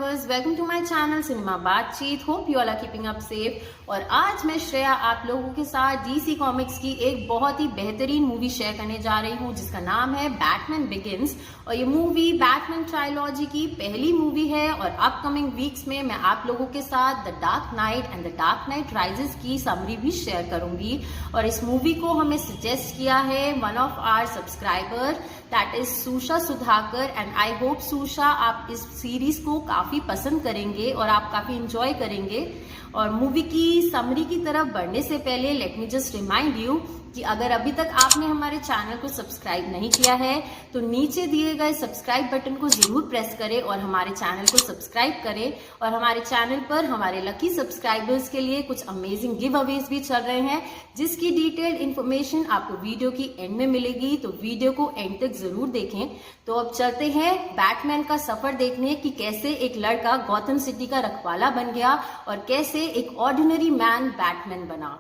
Lovers, welcome to my channel cinema Baatcheet. Hope you all are keeping up safe. और आज मैं श्रेया आप लोगों के साथ डीसी कॉमिक्स की एक बहुत ही बेहतरीन मूवी शेयर करने जा रही हूँ जिसका नाम है बैटमैन बिगिंस। और ये मूवी बैटमैन ट्रायलॉजी की पहली मूवी है और अपकमिंग वीक्स में मैं आप लोगों के साथ the Dark Knight and the Dark Knight Rises की समरी भी शेयर करूंगी। और इस मूवी को हमें सजेस्ट किया है one of our subscriber, that is Susha Sudhakar. And I hope Susha आप इस सीरीज को काफी पसंद करेंगे और आप काफी इंजॉय करेंगे। और मूवी की समरी की तरफ बढ़ने से पहले let me just remind you कि अगर अभी तक आपने हमारे चैनल को सब्सक्राइब नहीं किया है तो नीचे दिए गए सब्सक्राइब बटन को जरूर प्रेस करें और हमारे चैनल को सब्सक्राइब करें। और हमारे चैनल पर हमारे लकी सब्सक्राइबर्स के लिए कुछ अमेजिंग गिव अवेज भी चल रहे हैं जिसकी डिटेल्ड इन्फॉर्मेशन आपको वीडियो की एंड में मिलेगी, तो वीडियो को एंड तक जरूर देखें। तो अब चलते हैं बैटमैन का सफर देखने कि कैसे एक लड़का गॉथम सिटी का रखवाला बन गया और कैसे एक ऑर्डिनरी मैन बैटमैन बना।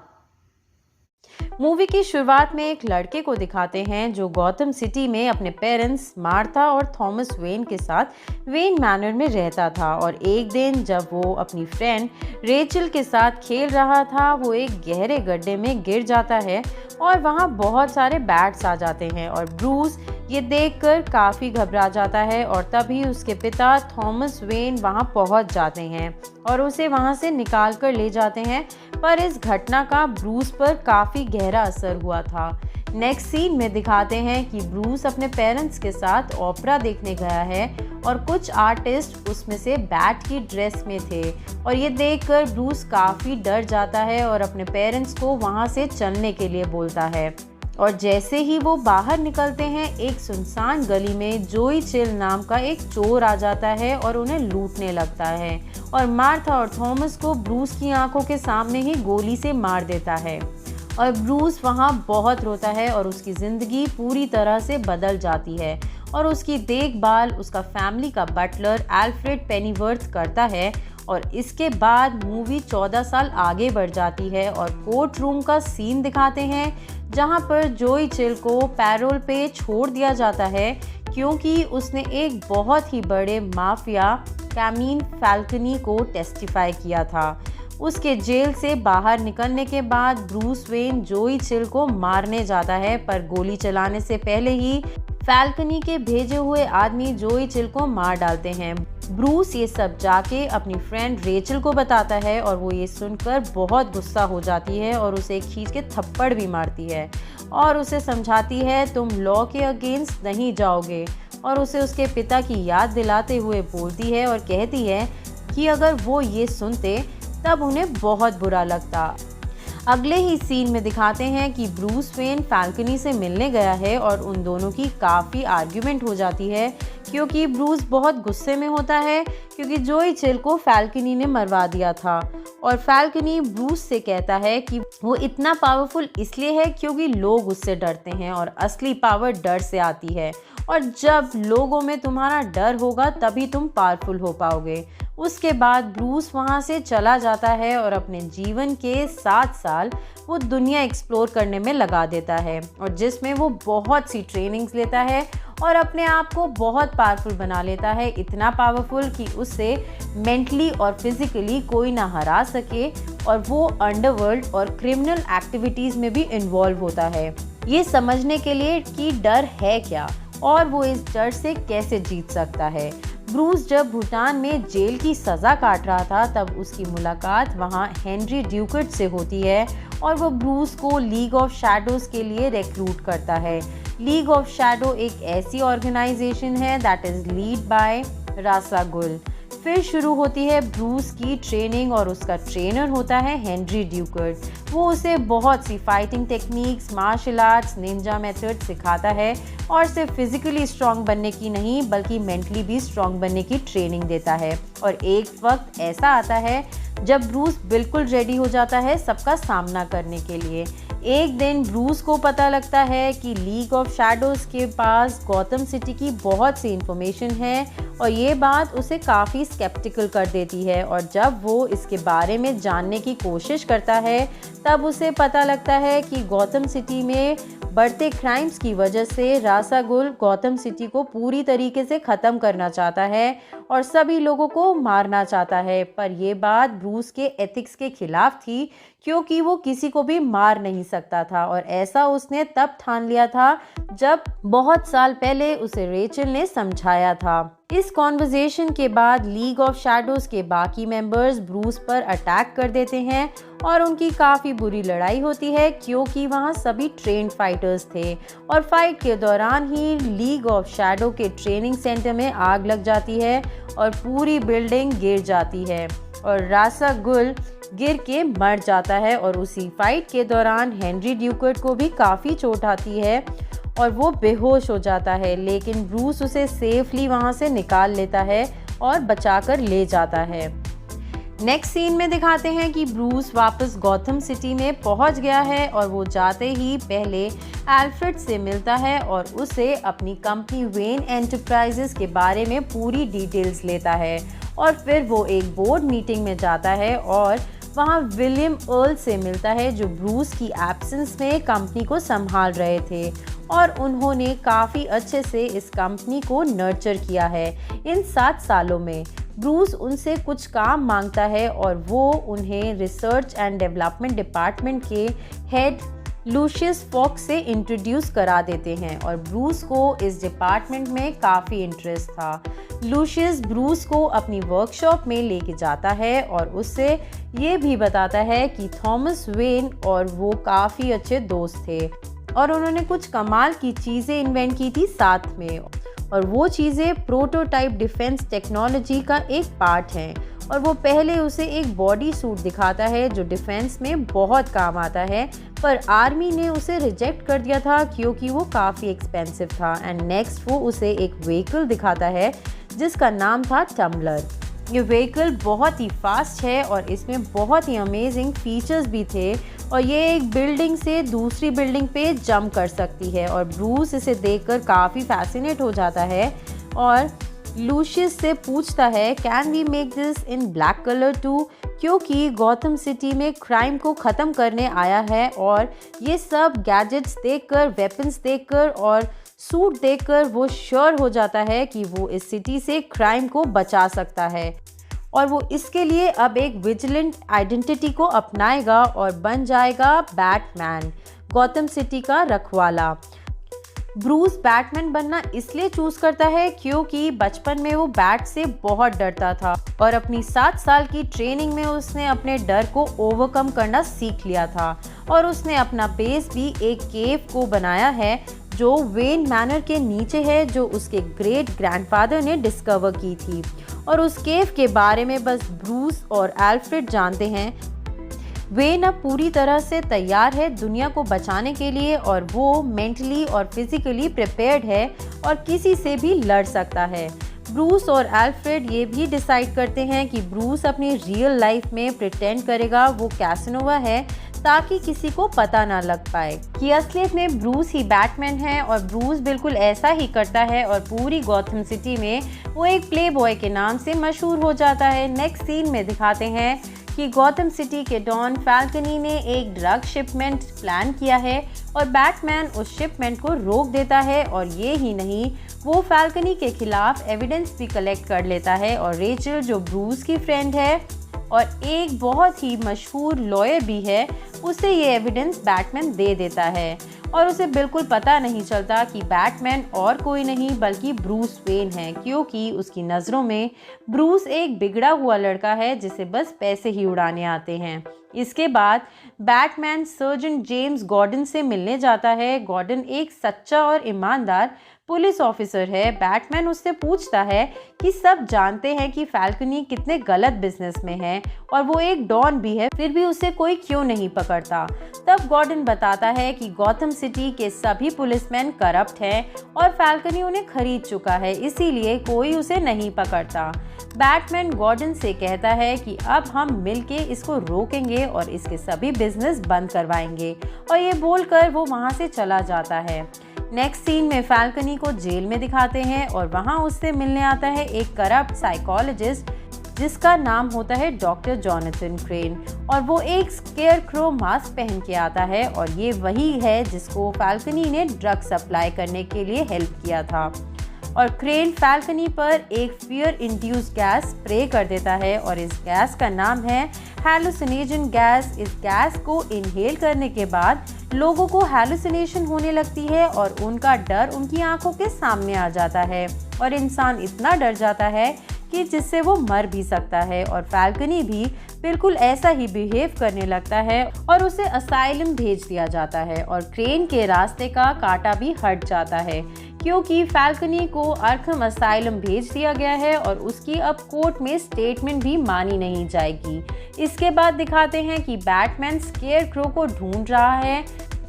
मूवी की शुरुआत में एक लड़के को दिखाते हैं जो गॉथम सिटी में अपने पेरेंट्स मार्था और थॉमस वेन के साथ वेन मैनर में रहता था। और एक दिन जब वो अपनी फ्रेंड रेचल के साथ खेल रहा था वो एक गहरे गड्ढे में गिर जाता है और वहाँ बहुत सारे बैट्स आ जाते हैं। और ब्रूस ये देखकर काफ़ी घबरा जाता है और तभी उसके पिता थॉमस वेन वहाँ पहुँच जाते हैं और उसे वहाँ से निकाल कर ले जाते हैं। पर इस घटना का ब्रूस पर काफ़ी गहरा असर हुआ था। नेक्स्ट सीन में दिखाते हैं कि ब्रूस अपने पेरेंट्स के साथ ओपेरा देखने गया है और कुछ आर्टिस्ट उसमें से बैट की ड्रेस में थे। और ये देखकर ब्रूस काफ़ी डर जाता है और अपने पेरेंट्स को वहाँ से चलने के लिए बोलता है। और जैसे ही वो बाहर निकलते हैं एक सुनसान गली में जोई चिल नाम का एक चोर आ जाता है और उन्हें लूटने लगता है और मार्था और थॉमस को ब्रूस की आंखों के सामने ही गोली से मार देता है। और ब्रूस वहाँ बहुत रोता है और उसकी ज़िंदगी पूरी तरह से बदल जाती है और उसकी देखभाल उसका फैमिली का बटलर एल्फ्रेड पेनीवर्थ करता है। और इसके बाद मूवी 14 साल आगे बढ़ जाती है और कोर्ट रूम का सीन दिखाते हैं जहां पर जोई चिल को पैरोल पे छोड़ दिया जाता है क्योंकि उसने एक बहुत ही बड़े माफिया कैमिन फैल्कनी को टेस्टिफाई किया था। उसके जेल से बाहर निकलने के बाद ब्रूस वेन जोई चिल को मारने जाता है पर गोली चलाने से पहले ही फैल्कनी के भेजे हुए आदमी जोई चिल को मार डालते हैं। ब्रूस ये सब जाके अपनी फ्रेंड रेचल को बताता है और वो ये सुनकर बहुत गुस्सा हो जाती है और उसे खींच के थप्पड़ भी मारती है और उसे समझाती है तुम लॉ के अगेंस्ट नहीं जाओगे। और उसे उसके पिता की याद दिलाते हुए बोलती है और कहती है कि अगर वो ये सुनते तब उन्हें बहुत बुरा लगता। अगले ही सीन में दिखाते हैं कि ब्रूस वेन फैल्कनी से मिलने गया है और उन दोनों की काफ़ी आर्ग्यूमेंट हो जाती है क्योंकि ब्रूस बहुत गुस्से में होता है क्योंकि जोई चिल को फैल्कनी ने मरवा दिया था। और फैल्कनी ब्रूस से कहता है कि वो इतना पावरफुल इसलिए है क्योंकि लोग उससे डरते हैं और असली पावर डर से आती है और जब लोगों में तुम्हारा डर होगा तभी तुम पावरफुल हो पाओगे। उसके बाद ब्रूस वहाँ से चला जाता है और अपने जीवन के 7 साल वो दुनिया एक्सप्लोर करने में लगा देता है और जिसमें वो बहुत सी ट्रेनिंग्स लेता है और अपने आप को बहुत पावरफुल बना लेता है, इतना पावरफुल कि उससे मेंटली और फिजिकली कोई ना हरा सके और वो अंडरवर्ल्ड और क्रिमिनल एक्टिविटीज़ में भी इन्वॉल्व होता है ये समझने के लिए कि डर है क्या और वो इस डर से कैसे जीत सकता है। ब्रूस जब भूटान में जेल की सज़ा काट रहा था तब उसकी मुलाकात वहाँ हेनरी ड्यूकट से होती है और वो ब्रूस को लीग ऑफ शैडोज़ के लिए रिक्रूट करता है। लीग ऑफ शैडो एक ऐसी ऑर्गेनाइजेशन है दैट इज़ लीड बाय रासा गुल। फिर शुरू होती है ब्रूस की ट्रेनिंग और उसका ट्रेनर होता है हेनरी ड्यूकट। वो उसे बहुत सी fighting techniques, martial arts, ninja method सिखाता है और सिर्फ फिजिकली स्ट्रांग बनने की नहीं बल्कि मेंटली भी स्ट्रांग बनने की ट्रेनिंग देता है। और एक वक्त ऐसा आता है जब ब्रूस बिल्कुल रेडी हो जाता है सबका सामना करने के लिए। एक दिन ब्रूस को पता लगता है कि लीग ऑफ शैडोज़ के पास गॉथम सिटी की बहुत सी इन्फॉर्मेशन है और ये बात उसे काफ़ी स्केप्टिकल कर देती है। और जब वो इसके बारे में जानने की कोशिश करता है तब उसे पता लगता है कि गॉथम सिटी में बढ़ते क्राइम्स की वजह से रास अल गुल गॉथम सिटी को पूरी तरीके से ख़त्म करना चाहता है और सभी लोगों को मारना चाहता है। पर यह बात ब्रूस के एथिक्स के खिलाफ थी, क्योंकि वो किसी को भी मार नहीं सकता था और ऐसा उसने तब ठान लिया था जब बहुत साल पहले उसे रेचल ने समझाया था। इस कॉन्वर्सेशन के बाद लीग ऑफ शैडोज के बाकी मेंबर्स ब्रूस पर अटैक कर देते हैं और उनकी काफ़ी बुरी लड़ाई होती है, क्योंकि वहाँ सभी ट्रेन्ड फाइटर्स थे और फाइट के दौरान ही लीग ऑफ शैडो के ट्रेनिंग सेंटर में आग लग जाती है और पूरी बिल्डिंग गिर जाती है और रास अल गुल गिर के मर जाता है। और उसी फाइट के दौरान हेनरी ड्यूकेट को भी काफ़ी चोट आती है और वो बेहोश हो जाता है, लेकिन ब्रूस उसे सेफली वहाँ से निकाल लेता है और बचाकर ले जाता है। नेक्स्ट सीन में दिखाते हैं कि ब्रूस वापस गॉथम सिटी में पहुंच गया है और वो जाते ही पहले एल्फ्रेड से मिलता है और उसे अपनी कंपनी वेन एंटरप्राइजेस के बारे में पूरी डिटेल्स लेता है और फिर वो एक बोर्ड मीटिंग में जाता है और वहाँ विलियम अर्ल से मिलता है, जो ब्रूस की एब्सेंस में कंपनी को संभाल रहे थे और उन्होंने काफ़ी अच्छे से इस कंपनी को नर्चर किया है इन 7 सालों में। ब्रूस उनसे कुछ काम मांगता है और वो उन्हें रिसर्च एंड डेवलपमेंट डिपार्टमेंट के हेड लूशियस फॉक्स से इंट्रोड्यूस करा देते हैं और ब्रूस को इस डिपार्टमेंट में काफ़ी इंटरेस्ट था। लूशियस ब्रूस को अपनी वर्कशॉप में लेके जाता है और उससे ये भी बताता है कि थॉमस वेन और वो काफ़ी अच्छे दोस्त थे और उन्होंने कुछ कमाल की चीज़ें इन्वेंट की थी साथ में, और वो चीज़ें प्रोटोटाइप डिफेंस टेक्नोलॉजी का एक पार्ट हैं। और वो पहले उसे एक बॉडी सूट दिखाता है जो डिफेंस में बहुत काम आता है, पर आर्मी ने उसे रिजेक्ट कर दिया था क्योंकि वो काफ़ी एक्सपेंसिव था। एंड नेक्स्ट वो उसे एक व्हीकल दिखाता है जिसका नाम था टम्बलर। ये व्हीकल बहुत ही फास्ट है और इसमें बहुत ही अमेजिंग फीचर्स भी थे और ये एक बिल्डिंग से दूसरी बिल्डिंग पे जंप कर सकती है और ब्रूस इसे देखकर काफ़ी फैसिनेट हो जाता है और लूशियस से पूछता है can we make this in black colour too, क्योंकि गॉथम सिटी में क्राइम को ख़त्म करने आया है और ये सब गैजेट्स देखकर, वेपन्स देखकर और सूट देखकर वो श्योर हो जाता है कि वो इस सिटी से क्राइम को बचा सकता है और वो इसके लिए अब एक विजिलेंट आइडेंटिटी को अपनाएगा और बन जाएगा बैटमैन, गॉथम सिटी का रखवाला। ब्रूस बैटमैन बनना इसलिए चूज करता है क्योंकि बचपन में वो बैट से बहुत डरता था और अपनी 7 साल की ट्रेनिंग में उसने अपने डर को ओवरकम करना सीख लिया था और उसने अपना बेस भी एक केव को बनाया है जो वेन मैनर के नीचे है, जो उसके ग्रेट ग्रैंडफादर ने डिस्कवर की थी और उस केव के बारे में बस ब्रूस और एल्फ्रेड जानते हैं। वेन अब पूरी तरह से तैयार है दुनिया को बचाने के लिए और वो मेंटली और फिजिकली प्रिपेयर्ड है और किसी से भी लड़ सकता है। ब्रूस और एल्फ्रेड ये भी डिसाइड करते हैं कि ब्रूस अपनी रियल लाइफ में प्रिटेंड करेगा वो कैसनोवा है ताकि किसी को पता ना लग पाए कि असलियत में ब्रूस ही बैटमैन है और ब्रूस बिल्कुल ऐसा ही करता है और पूरी गॉथम सिटी में वो एक प्ले बॉय के नाम से मशहूर हो जाता है। नेक्स्ट सीन में दिखाते हैं कि गॉथम सिटी के डॉन फैल्कनी ने एक ड्रग शिपमेंट प्लान किया है और बैटमैन उस शिपमेंट को रोक देता है और ये ही नहीं, वो फैल्कनी के खिलाफ एविडेंस भी कलेक्ट कर लेता है और रेचल जो ब्रूस की फ्रेंड है और एक बहुत ही मशहूर लॉयर भी है, उसे ये एविडेंस बैटमैन दे देता है और उसे बिल्कुल पता नहीं चलता कि बैटमैन और कोई नहीं बल्कि ब्रूस वेन है, क्योंकि उसकी नज़रों में ब्रूस एक बिगड़ा हुआ लड़का है जिसे बस पैसे ही उड़ाने आते हैं। इसके बाद बैटमैन सर्जन जेम्स गॉर्डन से मिलने जाता है। गॉर्डन एक सच्चा और ईमानदार पुलिस ऑफिसर है। बैटमैन उससे पूछता है कि सब जानते हैं कि फैल्कनी कितने गलत बिजनेस में है और वो एक डॉन भी है, फिर भी उसे कोई क्यों नहीं पकड़ता। तब गॉर्डन बताता है कि गॉथम सिटी के सभी पुलिसमैन करप्ट हैं और फैल्कनी उन्हें खरीद चुका है, इसीलिए कोई उसे नहीं पकड़ता। बैटमैन गॉर्डन से कहता है कि अब हम मिलके इसको रोकेंगे और इसके सभी बिजनेस बंद करवाएंगे और ये बोलकर वो वहाँ से चला जाता है। नेक्स्ट सीन में फैल्कनी को जेल में दिखाते हैं और वहाँ उससे मिलने आता है एक करप्ट साइकोलॉजिस्ट जिसका नाम होता है डॉक्टर जॉनथन क्रेन, और वो एक स्केयरक्रो मास्क पहन के आता है और ये वही है जिसको फैल्कनी ने ड्रग सप्लाई करने के लिए हेल्प किया था। और क्रेन फैल्कनी पर एक फियर इंड्यूस गैस स्प्रे कर देता है और इस गैस का नाम है हैलुसिनेजन गैस। इस गैस को इनहेल करने के बाद लोगों को हैलुसिनेशन होने लगती है और उनका डर उनकी आंखों के सामने आ जाता है और इंसान इतना डर जाता है कि जिससे वो मर भी सकता है। और फैल्कनी भी बिल्कुल ऐसा ही बिहेव करने लगता है और उसे असाइलम भेज दिया जाता है और क्रेन के रास्ते का कांटा भी हट जाता है क्योंकि फैल्कनी को आर्खम असाइलम भेज दिया गया है और उसकी अब कोर्ट में स्टेटमेंट भी मानी नहीं जाएगी। इसके बाद दिखाते हैं कि बैटमैन स्केयरक्रो को ढूंढ रहा है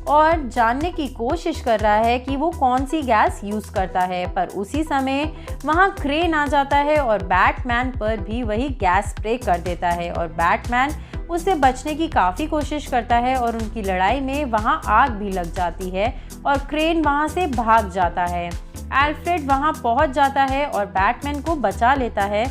और जानने की कोशिश कर रहा है कि वो कौन सी गैस यूज़ करता है, पर उसी समय वहाँ क्रेन आ जाता है और बैटमैन पर भी वही गैस स्प्रे कर देता है और बैटमैन उससे बचने की काफ़ी कोशिश करता है और उनकी लड़ाई में वहाँ आग भी लग जाती है और क्रेन वहाँ से भाग जाता है। एल्फ्रेड वहाँ पहुँच जाता है और बैटमैन को बचा लेता है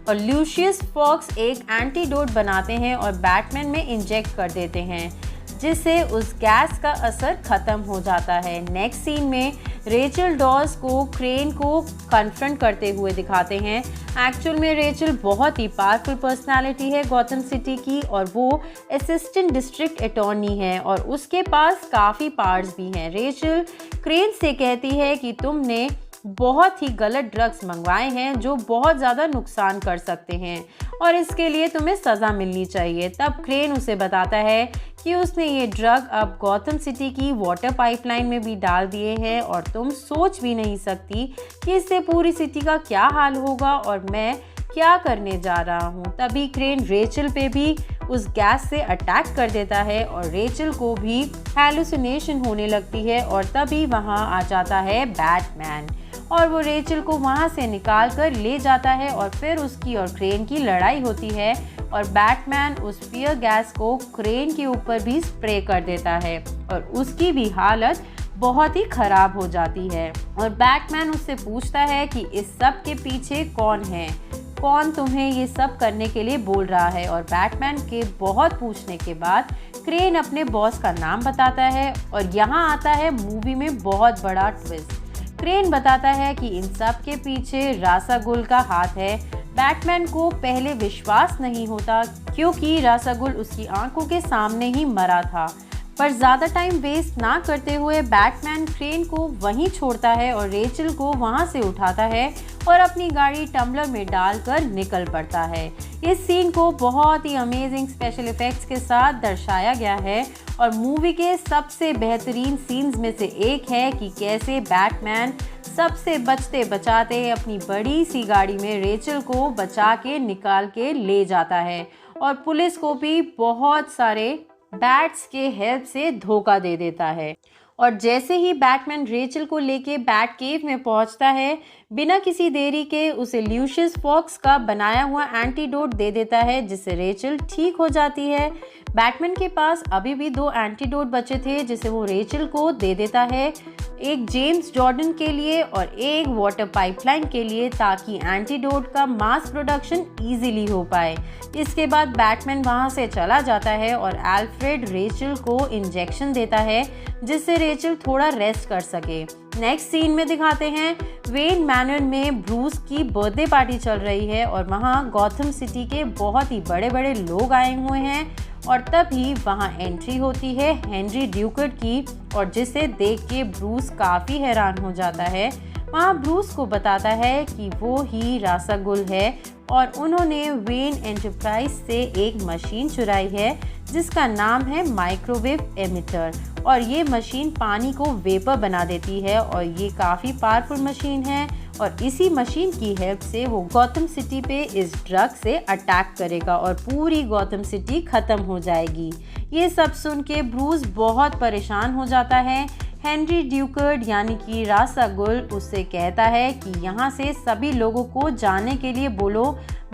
और लूशियस फॉक्स एक एंटीडोट बनाते हैं और बैटमैन में इंजेक्ट कर देते हैं जिससे उस गैस का असर खत्म हो जाता है। नेक्स्ट सीन में रेचल डॉस को क्रेन को कन्फ्रंट करते हुए दिखाते हैं। एक्चुअल में रेचल बहुत ही पावरफुल पर्सनालिटी है गॉथम सिटी की और वो असिस्टेंट डिस्ट्रिक्ट अटॉर्नी है और उसके पास काफ़ी पावर्स भी हैं। रेचल क्रेन से कहती है कि तुमने बहुत ही गलत ड्रग्स मंगवाए हैं जो बहुत ज़्यादा नुकसान कर सकते हैं और इसके लिए तुम्हें सज़ा मिलनी चाहिए। तब क्रेन उसे बताता है कि उसने ये ड्रग अब गॉथम सिटी की वाटर पाइपलाइन में भी डाल दिए हैं और तुम सोच भी नहीं सकती कि इससे पूरी सिटी का क्या हाल होगा और मैं क्या करने जा रहा हूँ। तभी क्रेन रेचल पे भी उस गैस से अटैक कर देता है और रेचल को भी हैलुसिनेशन होने लगती है और तभी वहाँ आ जाता है बैटमैन और वो रेचल को वहाँ से निकाल कर ले जाता है और फिर उसकी और क्रेन की लड़ाई होती है और बैटमैन उस फियर गैस को क्रेन के ऊपर भी स्प्रे कर देता है और उसकी भी हालत बहुत ही खराब हो जाती है और बैटमैन उससे पूछता है कि इस सब के पीछे कौन है, कौन तुम्हें ये सब करने के लिए बोल रहा है। और बैटमैन के बहुत पूछने के बाद क्रेन अपने बॉस का नाम बताता है और यहाँ आता है मूवी में बहुत बड़ा ट्विस्ट। क्रेन बताता है कि इन सब के पीछे रास अल गुल का हाथ है। बैटमैन को पहले विश्वास नहीं होता क्योंकि रास अल गुल उसकी आंखों के सामने ही मरा था, पर ज़्यादा टाइम वेस्ट ना करते हुए बैटमैन क्रेन को वहीं छोड़ता है और रेचल को वहां से उठाता है और अपनी गाड़ी टम्बलर में डालकर निकल पड़ता है। इस सीन को बहुत ही अमेजिंग स्पेशल इफेक्ट्स के साथ दर्शाया गया है और मूवी के सबसे बेहतरीन सीन्स में से एक है कि कैसे बैटमैन सबसे बचते बचाते अपनी बड़ी सी गाड़ी में रेचल को बचा के निकाल के ले जाता है और पुलिस को भी बहुत सारे बैट्स के हेल्प से धोखा दे देता है। और जैसे ही बैटमैन रेचल को लेके बैट केव में पहुंचता है, बिना किसी देरी के उसे लूशियस फॉक्स का बनाया हुआ एंटीडोट दे देता है जिससे रेचल ठीक हो जाती है। बैटमैन के पास अभी भी 2 एंटीडोट बचे थे जिसे वो रेचल को दे देता है, एक जेम्स जॉर्डन के लिए और एक वाटर पाइपलाइन के लिए, ताकि एंटीडोट का मास प्रोडक्शन इजीली हो पाए। इसके बाद बैटमैन वहां से चला जाता है और एल्फ्रेड रेचल को इंजेक्शन देता है जिससे रेचल थोड़ा रेस्ट कर सके। नेक्स्ट सीन में दिखाते हैं वेन मैनर में ब्रूस की बर्थडे पार्टी चल रही है और वहाँ गॉथम सिटी के बहुत ही बड़े बड़े लोग आए हुए हैं और तभी वहाँ एंट्री होती है हेनरी ड्यूकर्ट की और जिसे देख के ब्रूस काफ़ी हैरान हो जाता है। वहाँ ब्रूस को बताता है कि वो ही रास अल गुल है और उन्होंने वेन एंटरप्राइज से एक मशीन चुराई है जिसका नाम है माइक्रोवेव एमिटर और ये मशीन पानी को वेपर बना देती है और ये काफ़ी पावरफुल मशीन है और इसी मशीन की हेल्प से वो गॉथम सिटी पे इस ड्रग से अटैक करेगा और पूरी गॉथम सिटी ख़त्म हो जाएगी। ये सब सुन के ब्रूस बहुत परेशान हो जाता है। हेनरी ड्यूकर्ट यानी कि रास अल गुल उससे कहता है कि यहाँ से सभी लोगों को जाने के लिए बोलो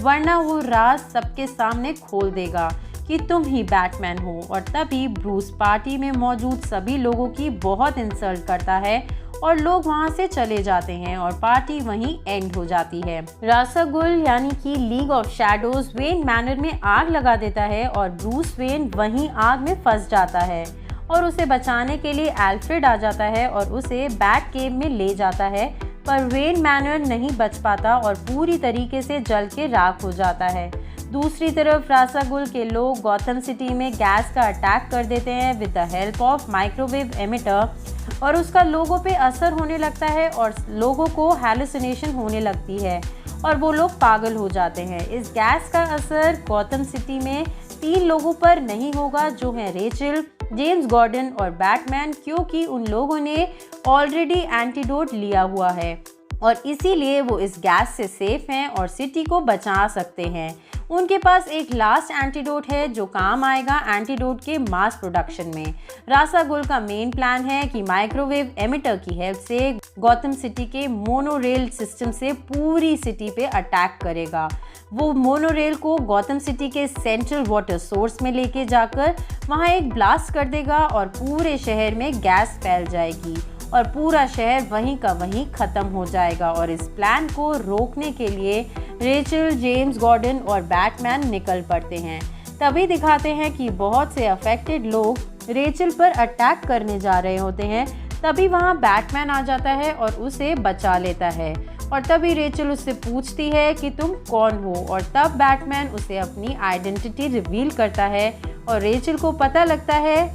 वरना वो राज सबके सामने खोल देगा कि तुम ही बैटमैन हो। और तभी ब्रूस पार्टी में मौजूद सभी लोगों की बहुत इंसल्ट करता है और लोग वहां से चले जाते हैं और पार्टी वहीं एंड हो जाती है। रास अल गुल यानी कि league of shadows when manner में आग लगा देता है और ब्रूस वेन वहीं आग में फंस जाता है और उसे बचाने के लिए एल्फ्रेड आ जाता है और उसे बैट केव में ले जाता है, पर वेन मैनर नहीं बच पाता और पूरी तरीके से जल के राख हो जाता है। दूसरी तरफ रास अल गुल के लोग गॉथम सिटी में गैस का अटैक कर देते हैं with the help of microwave emitter और उसका लोगों पे असर होने लगता है और लोगों को हैलुसिनेशन होने लगती है और वो लोग पागल हो जाते हैं। इस गैस का असर गॉथम सिटी में 3 लोगों पर नहीं होगा, जो हैं रेचल, जेम्स गॉर्डन और बैटमैन, क्योंकि उन लोगों ने ऑलरेडी एंटीडोट लिया हुआ है और इसीलिए वो इस गैस से सेफ हैं और सिटी को बचा सकते हैं। उनके पास एक लास्ट एंटीडोट है जो काम आएगा एंटीडोट के मास प्रोडक्शन में। रास अल गुल का मेन प्लान है कि माइक्रोवेव एमिटर की हेल्प से गॉथम सिटी के मोनोरेल सिस्टम से पूरी सिटी पे अटैक करेगा। वो मोनोरेल को गॉथम सिटी के सेंट्रल वाटर सोर्स में लेके जाकर वहाँ एक ब्लास्ट कर देगा और पूरे शहर में गैस फैल जाएगी और पूरा शहर वहीं का वहीं ख़त्म हो जाएगा। और इस प्लान को रोकने के लिए रेचल, जेम्स गॉर्डन और बैटमैन निकल पड़ते हैं। तभी दिखाते हैं कि बहुत से अफेक्टेड लोग रेचल पर अटैक करने जा रहे होते हैं। तभी वहाँ बैटमैन आ जाता है और उसे बचा लेता है और तभी रेचल उससे पूछती है कि तुम कौन हो और तब बैटमैन उसे अपनी आइडेंटिटी रिवील करता है और रेचल को पता लगता है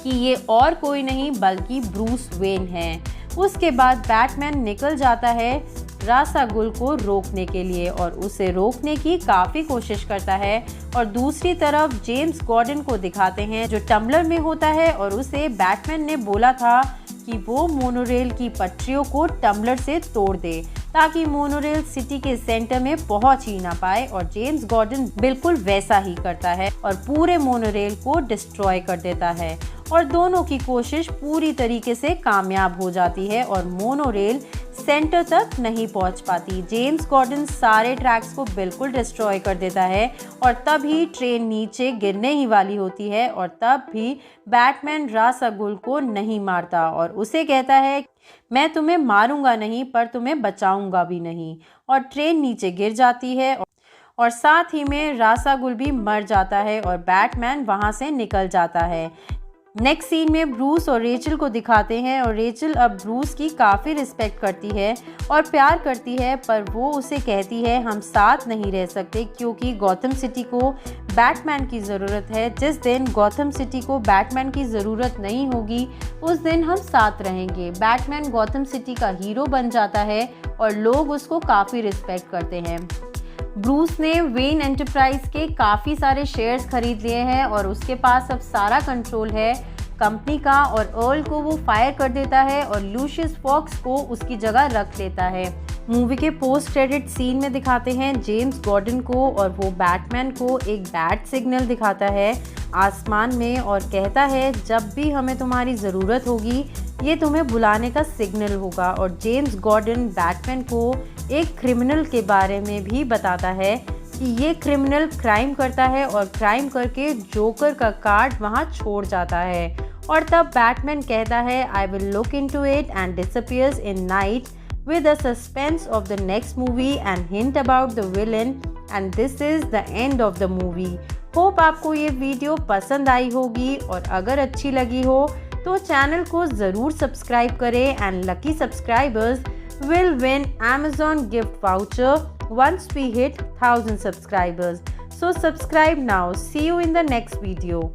कि ये और कोई नहीं बल्कि ब्रूस वेन है। उसके बाद बैटमैन निकल जाता है रास अल गुल को रोकने के लिए और उसे रोकने की काफ़ी कोशिश करता है और दूसरी तरफ जेम्स गॉर्डन को दिखाते हैं जो टम्बलर में होता है और उसे बैटमैन ने बोला था कि वो मोनोरेल की पटरियों को टम्बलर से तोड़ दे ताकि मोनोरेल सिटी के सेंटर में पहुंच ही ना पाए और जेम्स गॉर्डन बिल्कुल वैसा ही करता है और पूरे मोनोरेल को डिस्ट्रॉय कर देता है और दोनों की कोशिश पूरी तरीके से कामयाब हो जाती है और मोनोरेल सेंटर तक नहीं पहुंच पाती। जेम्स गॉर्डन सारे ट्रैक्स को बिल्कुल डिस्ट्रॉय कर देता है और तब ही ट्रेन नीचे गिरने ही वाली होती है और तब भी बैटमैन रास अल गुल को नहीं मारता और उसे कहता है मैं तुम्हें मारूंगा नहीं पर तुम्हें बचाऊंगा भी नहीं और ट्रेन नीचे गिर जाती है और साथ ही में रास अल गुल भी मर जाता है और बैटमैन वहां से निकल जाता है। नेक्स्ट सीन में ब्रूस और रेचल को दिखाते हैं और रेचल अब ब्रूस की काफ़ी रिस्पेक्ट करती है और प्यार करती है, पर वो उसे कहती है हम साथ नहीं रह सकते क्योंकि गॉथम सिटी को बैटमैन की ज़रूरत है। जिस दिन गॉथम सिटी को बैटमैन की ज़रूरत नहीं होगी उस दिन हम साथ रहेंगे। बैटमैन गॉथम सिटी का हीरो बन जाता है और लोग उसको काफ़ी रिस्पेक्ट करते हैं। ब्रूस ने वेन एंटरप्राइज के काफ़ी सारे शेयर्स खरीद लिए हैं और उसके पास अब सारा कंट्रोल है कंपनी का और अर्ल को वो फायर कर देता है और लूशियस फॉक्स को उसकी जगह रख लेता है। मूवी के पोस्ट क्रेडिट सीन में दिखाते हैं जेम्स गॉर्डन को और वो बैटमैन को एक बैट सिग्नल दिखाता है आसमान में और कहता है जब भी हमें तुम्हारी ज़रूरत होगी ये तुम्हें बुलाने का सिग्नल होगा। और जेम्स गॉर्डन बैटमैन को एक क्रिमिनल के बारे में भी बताता है कि ये क्रिमिनल क्राइम करता है और क्राइम करके जोकर का कार्ड वहाँ छोड़ जाता है और तब बैटमैन कहता है I will look into it and disappears in night with the suspense of the next movie and hint about the villain and this is the end of the movie। Hope आपको ये video पसंद आई होगी और अगर अच्छी लगी हो तो चैनल को ज़रूर सब्सक्राइब करें and lucky subscribers will win Amazon gift voucher once we hit 1000 subscribers। So subscribe now। See you in the next video।